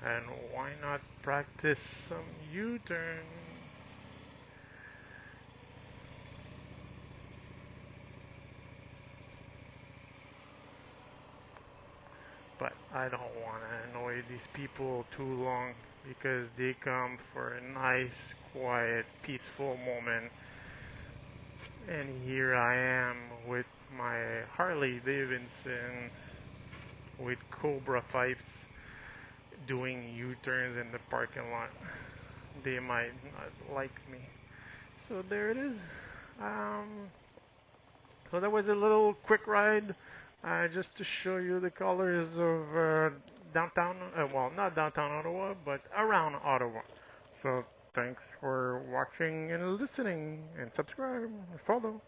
And why not practice some U-turn? But I don't want to annoy these people too long because they come for a nice, quiet, peaceful moment. And here I am with my Harley-Davidon with Cobra pipes doing U-turns in the parking lot. They might not like me. So there it is. Um, so that was a little quick ride, just to show you the colors of downtown. Well, not downtown Ottawa, but around Ottawa. So thanks for watching and listening, and subscribe and follow.